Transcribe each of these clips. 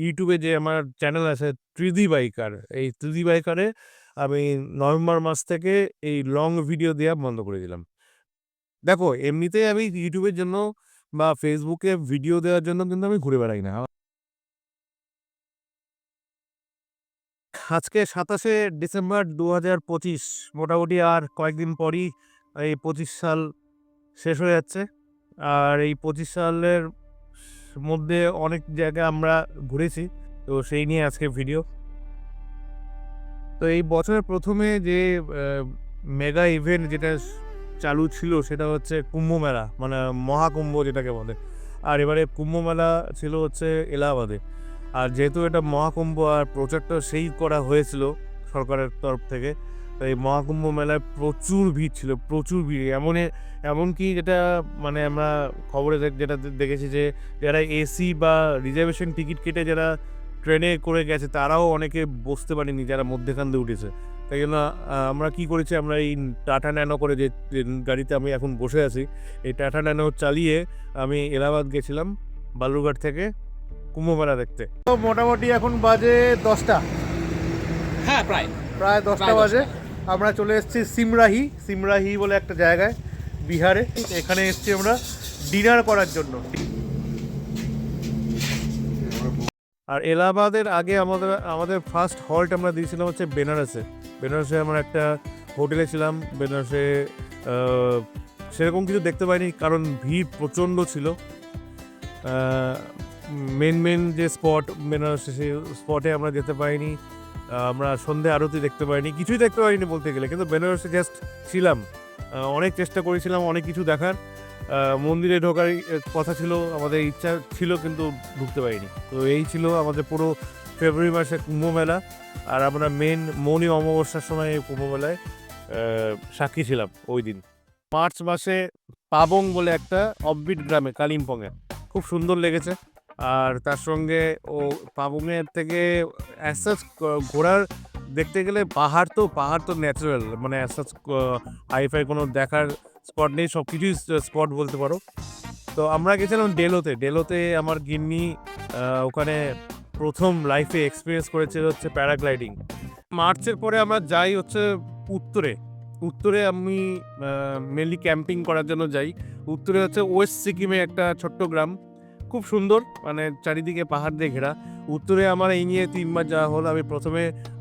ইউটিউবে যে আমার চ্যানেল আছে ত্রিদি বাইকার, এই ত্রিদি বাইকারে আমি নভেম্বর মাস থেকে এই লং ভিডিও দেওয়া বন্ধ করে দিলাম। দেখো, এমনিতেই আমি ইউটিউবের জন্য বা ফেসবুকে ভিডিও দেওয়ার জন্য কিন্তু আমি ঘুরে বেড়াই না। আজকে ২৭শে ডিসেম্বর ২০২৫, মোটামুটি আর কয়েকদিন পরই এই ২৫ সাল শেষ হয়ে যাচ্ছে। আর এই ২৫ সালের মধ্যে অনেক জায়গা আমরা ঘুরেছি, তো সেই নিয়ে আজকে ভিডিও। তো এই বছরের প্রথমে যে মেগা ইভেন্ট যেটা চালু ছিল সেটা হচ্ছে কুম্ভ মেলা, মানে মহাকুম্ভ যেটাকে বলে। আর এবারে কুম্ভ মেলা ছিল হচ্ছে এলাহাবাদে। আর যেহেতু এটা মহাকুম্ভ আর প্রচারটা সেই করা হয়েছিল সরকারের তরফ থেকে, তো এই মহাকুম্ভ মেলায় প্রচুর ভিড় ছিল, প্রচুর ভিড়। এমনকি যেটা মানে আমরা খবরে যেটা দেখেছি যে যারা এসি বা রিজার্ভেশন টিকিট কেটে যারা ট্রেনে করে গেছে তারাও অনেকে বসতে পারেনি, যারা মধ্যেখান দিয়ে উঠেছে। তাই জন্য আমরা কী করেছি, আমরা এই টাটা ন্যানো করে যে গাড়িতে আমি এখন বসে আছি, এই টাটা ন্যানো চালিয়ে আমি এলাহাবাদ গেছিলাম বালুরঘাট থেকে কুম্ভ মেলা দেখতে। তো মোটামুটি এখন বাজে 10টা, হ্যাঁ প্রায় 10টা বাজে। আমরা চলে এসেছি সিমরাহি বলে একটা জায়গায় বিহারে। এখানে এসেছি আমরা ডিনার করার জন্য। আর এলাহাবাদের আগে আমাদের ফার্স্ট হল্ট আমরা দিয়েছিলাম হচ্ছে বেনারসে আমরা একটা হোটেলে ছিলাম। বেনারসে সেরকম কিছু দেখতে পাইনি, কারণ ভিড় প্রচণ্ড ছিল। মেন যে স্পট বেনারসে, সেই স্পটে আমরা যেতে পারিনি। আমরা সন্ধে আরতি দেখতে পাইনি, কিছুই দেখতে পারিনি বলতে গেলে। কিন্তু বেনারসে জাস্ট ছিলাম, অনেক চেষ্টা করেছিলাম অনেক কিছু দেখার। মন্দিরে ঢোকার কথা ছিল, আমাদের ইচ্ছা ছিল, কিন্তু ঢুকতে পারিনি। তো এই ছিল আমাদের পুরো ফেব্রুয়ারি মাসে কুম্ভ মেলা। আর আমরা মৌনী অমাবস্যার সময় এই কুম্ভ মেলায় সাক্ষী ছিলাম ওই দিন। মার্চ মাসে পাবং বলে একটা অফবিট গ্রামে কালিম্পংয়ে খুব সুন্দর লেগেছে। আর তার সঙ্গে পাবংয়ের থেকে অ্যাসাচ ঘোরার দেখতে গেলে পাহাড় তো ন্যাচারাল, মানে অ্যাসাচ হাইফাই কোনো দেখার স্পট নেই, সব কিছুই স্পট বলতে পারো। তো আমরা গেছিলাম ডেলোতে আমার গিন্নি ওখানে প্রথম লাইফে এক্সপিরিয়েন্স করেছে হচ্ছে প্যারাগ্লাইডিং। মার্চের পরে আমরা যাই হচ্ছে উত্তরে আমি মেনলি ক্যাম্পিং করার জন্য যাই। উত্তরে হচ্ছে ওয়েস্ট সিকিমে একটা ছোট্ট গ্রাম, খুব সুন্দর, মানে চারিদিকে পাহাড় দিয়ে ঘেরা। উত্তরে আমার এই নিয়ে 3বার যাওয়া হলো। আমি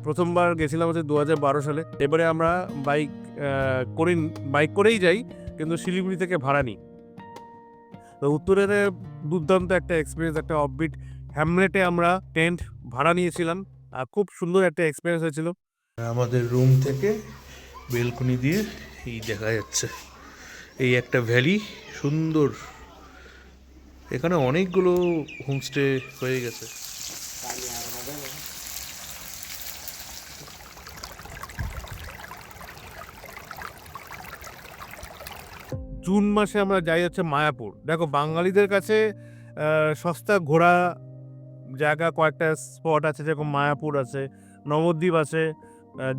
প্রথমবার গেছিলাম হচ্ছে 2012 সালে। এবারে আমরা বাইক করেই যাই, কিন্তু শিলিগুড়ি থেকে ভাড়া নিই। তো উত্তরের দুর্দান্ত একটা এক্সপিরিয়েন্স, একটা অফবিট হ্যামলেটে আমরা টেন্ট ভাড়া নিয়েছিলাম, আর খুব সুন্দর একটা এক্সপিরিয়েন্স হয়েছিল। আমাদের রুম থেকে বেলকনি দিয়ে এই দেখা যাচ্ছে এই একটা ভ্যালি, সুন্দর। এখানে অনেকগুলো হোমস্টে হয়ে গেছে। জুন মাসে আমরা যাই হচ্ছে মায়াপুর। দেখো, বাঙালিদের কাছে সস্তা ঘোরা জায়গা কয়েকটা স্পট আছে, যেরকম মায়াপুর আছে, নবদ্বীপ আছে,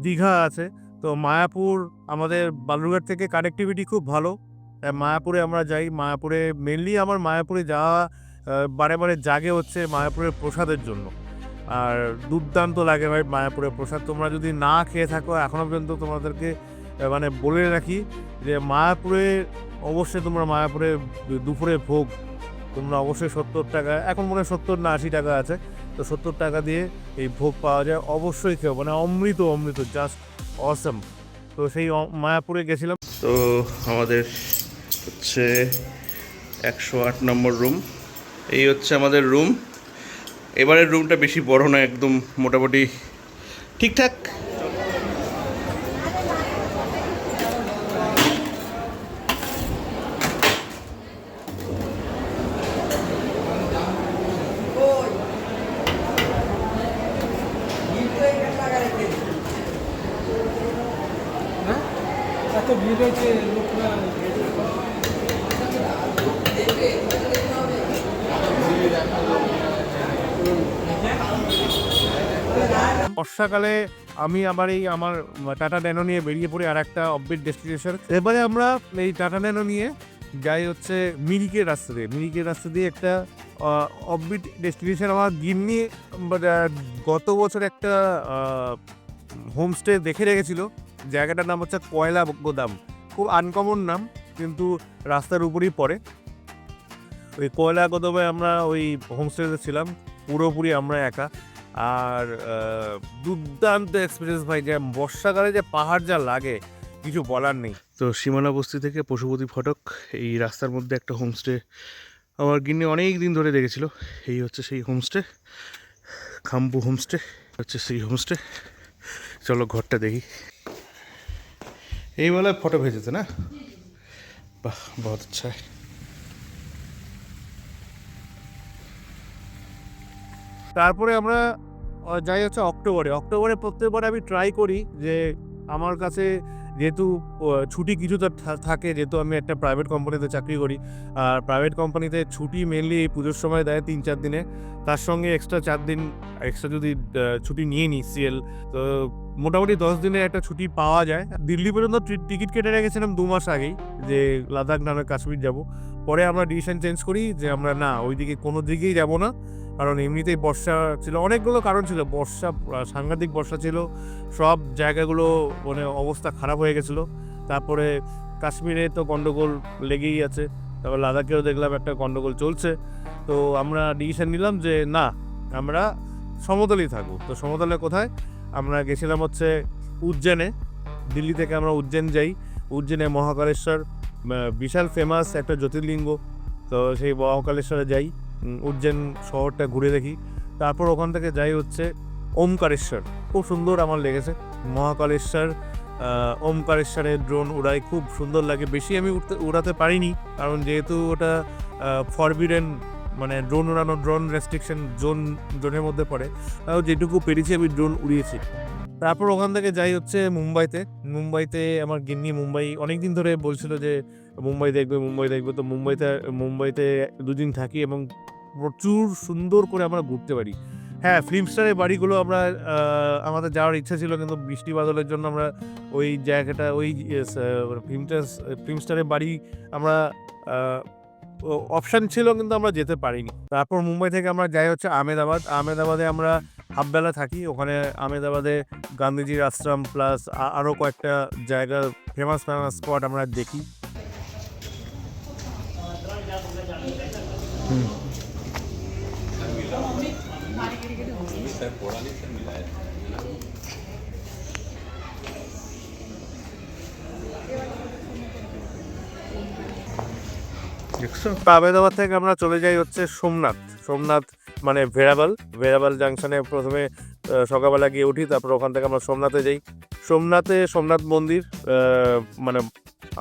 দীঘা আছে। তো মায়াপুর আমাদের বালুরঘাট থেকে কানেক্টিভিটি খুব ভালো, তাই মায়াপুরে আমরা যাই। মায়াপুরে মেনলি আমার মায়াপুরে যাওয়া বারে জাগে হচ্ছে মায়াপুরের প্রসাদের জন্য। আর দুর্দান্ত লাগে ভাই মায়াপুরের প্রসাদ। তোমরা যদি না খেয়ে থাকো, এখনও পর্যন্ত তোমাদেরকে মানে বলে রাখি যে অবশ্যই তোমরা মায়াপুরে দুপুরে ভোগ তোমরা অবশ্যই 70 টাকা, এখন মনে হয় 70 না 80 টাকা আছে, তো 70 টাকা দিয়ে এই ভোগ পাওয়া যায়। অবশ্যই খেও, মানে অমৃত জাস্ট অসম। তো সেই মায়াপুরে গেছিলাম। তো আমাদের হচ্ছে 108 নম্বর রুম, এই হচ্ছে আমাদের রুম। এবারের রুমটা বেশি বড় না, একদম মোটামুটি ঠিকঠাক। এত ভিড় হয়েছে, লোকরা বর্ষাকালে আমি আবার আমার টাটা ন্যানো নিয়ে বেরিয়ে পড়ি আর একটা অফবিট ডেস্টিনেশন। এবারে আমরা এই টাটা ন্যানো নিয়ে যাই হচ্ছে মিরিকের রাস্তা দিয়ে একটা অফবিট ডেস্টিনেশন। আমার গিন্নি গত বছর একটা হোমস্টে দেখে রেখেছিল, জায়গাটার নাম হচ্ছে কয়লা গোদাম। খুব আনকমন নাম, কিন্তু রাস্তার উপরেই পড়ে। ওই কয়লা গোদামে আমরা ওই হোমস্টেতে ছিলাম, পুরোপুরি আমরা একা। আর দুর্দান্ত এক্সপিরিয়েন্স ভাই, যে বর্ষাকালে যে পাহাড় যা লাগে কিছু বলার নেই। তো সীমানা বস্তি থেকে পশুপতি ফটক এই রাস্তার মধ্যে একটা হোমস্টে আমার গিন্নি অনেক দিন ধরে দেখেছিল। এই হচ্ছে সেই হোমস্টে, খাম্বু হোমস্টে হচ্ছে সেই হোমস্টে। চলো ঘরটা দেখি। এই বেলায় ফটো ভেজেছে না? বাহ, বহুত আচ্ছা। তারপরে আমরা যাই হচ্ছে অক্টোবরে প্রত্যেকবার আমি ট্রাই করি যে আমার কাছে যেহেতু ছুটি কিছুটা থাকে, যেহেতু আমি একটা প্রাইভেট কোম্পানিতে চাকরি করি, আর প্রাইভেট কোম্পানিতে ছুটি মেনলি এই পুজোর সময় দেয় 3-4 দিনে, তার সঙ্গে এক্সট্রা 4 দিন এক্সট্রা যদি ছুটি নিয়ে নিই সিএল, তো মোটামুটি 10 দিনের একটা ছুটি পাওয়া যায়। দিল্লি পর্যন্ত টিকিট কেটে রেখেছিলাম 2 মাস আগেই, যে লাদাখ না কাশ্মীর যাব। পরে আমরা ডিসিশন চেঞ্জ করি যে আমরা না, ওইদিকে কোনো দিকেই যাব না, কারণ এমনিতেই বর্ষা ছিল, অনেকগুলো কারণ ছিল। বর্ষা, সাংঘাতিক বর্ষা ছিল, সব জায়গাগুলো মানে অবস্থা খারাপ হয়ে গেছিলো। তারপরে কাশ্মীরে তো গন্ডগোল লেগেই আছে, তারপর লাদাখেও দেখলাম একটা গন্ডগোল চলছে। তো আমরা ডিসিশন নিলাম যে না, আমরা সমতলেই থাকবো। তো সমতলে কোথায়? আমরা গেছিলাম হচ্ছে উজ্জেনে। দিল্লি থেকে আমরা উজ্জেন যাই। উজ্জেনে মহাকালেশ্বর, বিশাল ফেমাস একটা জ্যোতির্লিঙ্গ। তো সেই মহাকালেশ্বরে যাই, উজ্জেন শহরটা ঘুরে দেখি। তারপর ওখান থেকে যাই হচ্ছে ওমকারেশ্বর। খুব সুন্দর আমার লেগেছে মহাকালেশ্বর। ওমকারেশ্বরে ড্রোন উড়াই, খুব সুন্দর লাগে। বেশি আমি উড়াতে পারিনি, কারণ যেহেতু ওটা ফরবিডেন, মানে ড্রোন উড়ানো, ড্রোন রেস্ট্রিকশন জোনের মধ্যে পড়ে। তাও যেটুকু পেরেছি আমি ড্রোন উড়িয়েছি। তারপর ওখান থেকে যাই হচ্ছে মুম্বাইতে আমার গিন্নি মুম্বাই অনেক দিন ধরে বলছিল যে মুম্বাই দেখবে। তো মুম্বাইতে 2 দিন থাকি এবং প্রচুর সুন্দর করে আমরা ঘুরতে পারি। হ্যাঁ, ফিল্ম স্টারের বাড়িগুলো আমরা আমাদের যাওয়ার ইচ্ছা ছিল, কিন্তু বৃষ্টি বাদলের জন্য আমরা ওই জায়গাটা, ওই ফিল্ম স্টারের বাড়ি আমরা অপশান ছিল, কিন্তু আমরা যেতে পারিনি। তারপর মুম্বাই থেকে আমরা যাই হচ্ছে আহমেদাবাদে আমরা হাফবেলা থাকি। ওখানে আহমেদাবাদে গান্ধীজির আশ্রম প্লাস আরও কয়েকটা জায়গা, ফেমাস স্পট আমরা দেখি। আহমেদাবাদ থেকে আমরা চলে যাই হচ্ছে সোমনাথ মানে ভেরাবাল জাংশনে প্রথমে সকালবেলা গিয়ে উঠি। তারপর ওখান থেকে আমরা সোমনাথে যাই। সোমনাথ মন্দির, মানে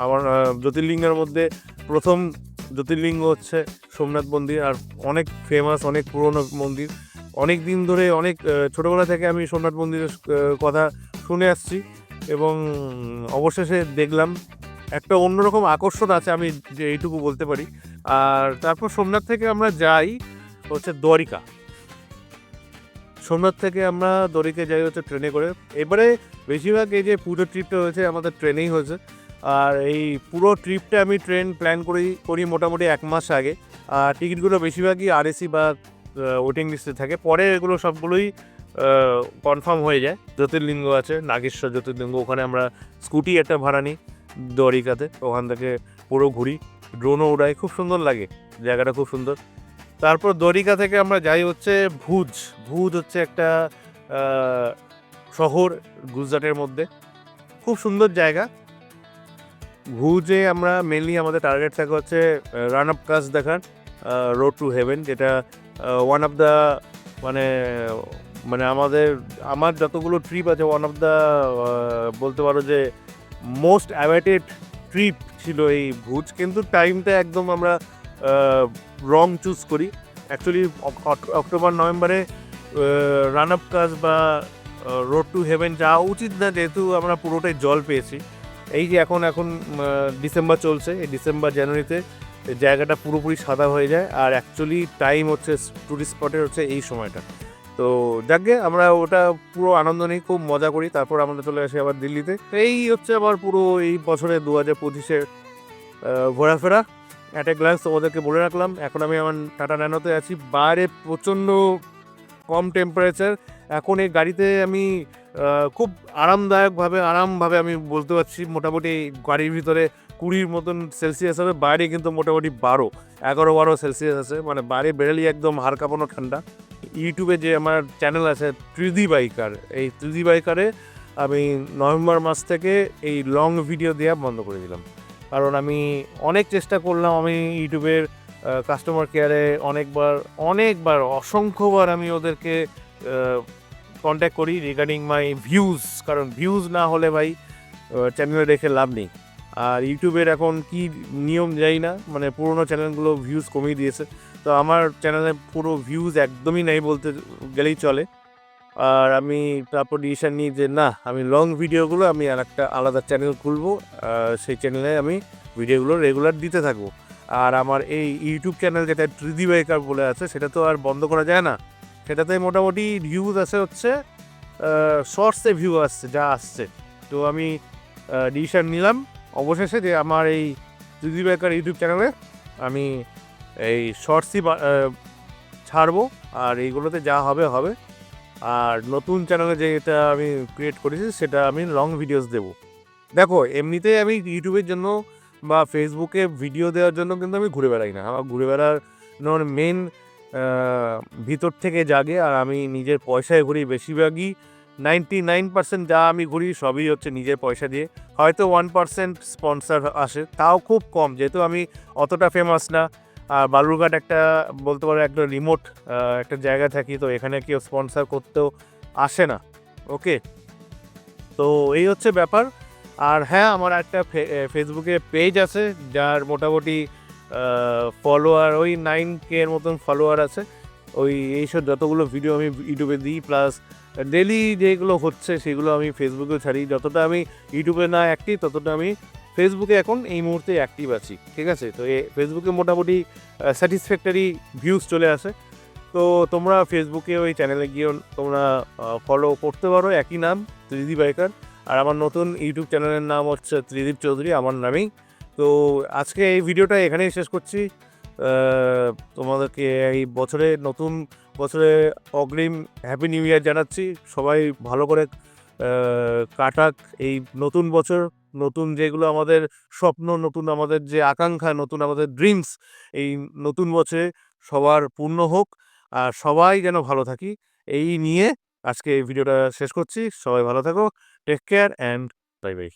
আমার জ্যোতির্লিঙ্গের মধ্যে প্রথম জ্যোতির্লিঙ্গ হচ্ছে সোমনাথ মন্দির। আর অনেক ফেমাস, অনেক পুরনো মন্দির। অনেক দিন ধরে, অনেক ছোটোবেলা থেকে আমি সোমনাথ মন্দিরের কথা শুনে আসছি, এবং অবশেষে দেখলাম একটা অন্যরকম আকর্ষণ আছে, আমি যে এইটুকু বলতে পারি। আর তারপর সোমনাথ থেকে আমরা যাই হচ্ছে দ্বারিকা। সোমনাথ থেকে আমরা দ্বারিকা যাই হচ্ছে ট্রেনে করে। এবারে বেশিরভাগ এই যে পুরো ট্রিপটা হয়েছে আমাদের ট্রেনেই হয়েছে। আর এই পুরো ট্রিপটা আমি ট্রেন প্ল্যান করি মোটামুটি 1 মাস আগে। আর টিকিটগুলো বেশিরভাগই আরএসি বা ওয়েটিং লিস্টে থাকে। পরে এগুলো সবগুলোই কনফার্ম হয়ে যায়। জ্যোতির্লিঙ্গ আছে নাগেশ্বর জ্যোতির্লিঙ্গ, ওখানে আমরা স্কুটি একটা ভাড়া নিই দ্বারিকাতে। ওখান থেকে পুরো ঘুরি, ড্রোনও উড়াই, খুব সুন্দর লাগে জায়গাটা, খুব সুন্দর। তারপর দ্বারিকা থেকে আমরা যাই হচ্ছে ভুজ হচ্ছে একটা শহর গুজরাটের মধ্যে, খুব সুন্দর জায়গা। ভুজে আমরা মেনলি আমাদের টার্গেট থাকে হচ্ছে রান অফ কাচ দেখার, রোড টু হেভেন, যেটা ওয়ান অফ দ্য মানে আমার যতগুলো ট্রিপ আছে, ওয়ান অফ দ্য বলতে পারো যে মোস্ট অ্যাওয়েটেড ট্রিপ ছিল এই ভুজ। কিন্তু টাইমটা একদম আমরা রং চুজ করি। অ্যাকচুয়ালি অক্টোবর-নভেম্বরে রান অফ কাচ বা রোড টু হেভেন যাওয়া উচিত না, যেহেতু আমরা পুরোটাই জল পেয়েছি। এই যে এখন ডিসেম্বর চলছে, এই ডিসেম্বর-জানুয়ারিতে জায়গাটা পুরোপুরি সাদা হয়ে যায়। আর অ্যাকচুয়ালি টাইম হচ্ছে টুরিস্ট স্পটের হচ্ছে এই সময়টা। তো যাকে আমরা ওটা পুরো আনন্দ নিই, খুব মজা করি। তারপর আমরা চলে আসি আবার দিল্লিতে। এই হচ্ছে আবার পুরো এই বছরে 2025-এর ঘোরাফেরা। অ্যাট এ গ্লান্স তোমাদেরকে বলে রাখলাম। এখন আমি আমার টাটা ন্যানোতে আছি, বাইরে প্রচণ্ড কম টেম্পারেচার। এখন এই গাড়িতে আমি খুব আরামভাবে আমি বলতে পারছি, মোটামুটি গাড়ির ভিতরে 20 মতন সেলসিয়াস হবে, বাইরে কিন্তু মোটামুটি 11-12 সেলসিয়াস আছে, মানে বাইরে বেরোলেই একদম হাড় কাঁপানো ঠান্ডা। ইউটিউবে যে আমার চ্যানেল আছে ত্রিদি বাইকার, এই ত্রিদি বাইকারে আমি নভেম্বর মাস থেকে এই লং ভিডিও দেওয়া বন্ধ করে দিলাম। কারণ আমি অনেক চেষ্টা করলাম, আমি ইউটিউবের কাস্টমার কেয়ারে অনেকবার অসংখ্যবার আমি ওদেরকে কন্ট্যাক্ট করি রিগার্ডিং মাই ভিউজ, কারণ ভিউজ না হলে ভাই চ্যানেলে রেখে লাভ নেই। আর ইউটিউবের এখন কি নিয়ম যাই না, মানে পুরোনো চ্যানেলগুলো ভিউজ কমিয়ে দিয়েছে, তো আমার চ্যানেলে পুরো ভিউজ একদমই নেই বলতে গেলেই চলে। আর আমি তারপর ডিসিশন নিই যে না, আমি লং ভিডিওগুলো আমি আর একটা আলাদা চ্যানেল খুলবো, সেই চ্যানেলে আমি ভিডিওগুলো রেগুলার দিতে থাকবো। আর আমার এই ইউটিউব চ্যানেল যেটা ত্রিদি বাইকার বলে আছে, সেটা তো আর বন্ধ করা যায় না। সেটাতে মোটামুটি ভিউজ আছে হচ্ছে শর্টসে ভিউ আসছে যা আসছে। তো আমি ডিসিশন নিলাম অবশেষে যে আমার এই ত্রিদি বাইকার ইউটিউব চ্যানেলে আমি এই শর্টসই ছাড়বো, আর এইগুলোতে যা হবে হবে। আর নতুন চ্যানেলে যেটা আমি ক্রিয়েট করেছি সেটা আমি লং ভিডিওস দেবো। দেখো, এমনিতেই আমি ইউটিউবের জন্য বা ফেসবুকে ভিডিও দেওয়ার জন্য কিন্তু আমি ঘুরে বেড়াই না। আমার ঘুরে বেড়ানোর মেন ভিতর থেকে জাগে, আর আমি নিজের পয়সায় ঘুরি বেশিরভাগই। 99% যা আমি ঘুরি সবই হচ্ছে নিজের পয়সা দিয়ে। হয়তো 1% স্পন্সর আসে, তাও খুব কম, যেহেতু আমি অতটা ফেমাস না। আর বালুরঘাট একটা বলতে পারো একটা রিমোট একটা জায়গায় থাকি, তো এখানে কেউ স্পন্সর করতেও আসে না। ওকে, তো এই হচ্ছে ব্যাপার। আর হ্যাঁ, আমার একটা ফেসবুকে পেজ আছে যার মোটামুটি ফলোয়ার ওই 9K এর মতন ফলোয়ার আছে। এইসব যতগুলো ভিডিও আমি ইউটিউবে দিই, প্লাস ডেলি যেগুলো হচ্ছে সেগুলো আমি ফেসবুকেও ছাড়ি। যতটা আমি ইউটিউবে না অ্যাক্টিভ, ততটা আমি ফেসবুকে এখন এই মুহূর্তে অ্যাক্টিভ আছি, ঠিক আছে? তো ফেসবুকে মোটামুটি স্যাটিসফ্যাক্টরি ভিউজ চলে আসে। তো তোমরা ফেসবুকে ওই চ্যানেলে গিয়েও তোমরা ফলো করতে পারো, একই নাম ত্রিদীপ বাইকার। আর আমার নতুন ইউটিউব চ্যানেলের নাম হচ্ছে ত্রিদীপ চৌধুরী, আমার নামেই। তো আজকে এই ভিডিওটা এখানেই শেষ করছি। তোমাদেরকে এই নতুন বছরে অগ্রিম হ্যাপি নিউ ইয়ার জানাচ্ছি। সবাই ভালো করে কাটাক এই নতুন বছর। নতুন যেগুলো আমাদের স্বপ্ন, নতুন আমাদের যে আকাঙ্ক্ষা, নতুন আমাদের ড্রিমস, এই নতুন বছরে সবার পূর্ণ হোক, আর সবাই যেন ভালো থাকি, এই নিয়ে আজকে এই ভিডিওটা শেষ করছি। সবাই ভালো থাকো, take care and bye by.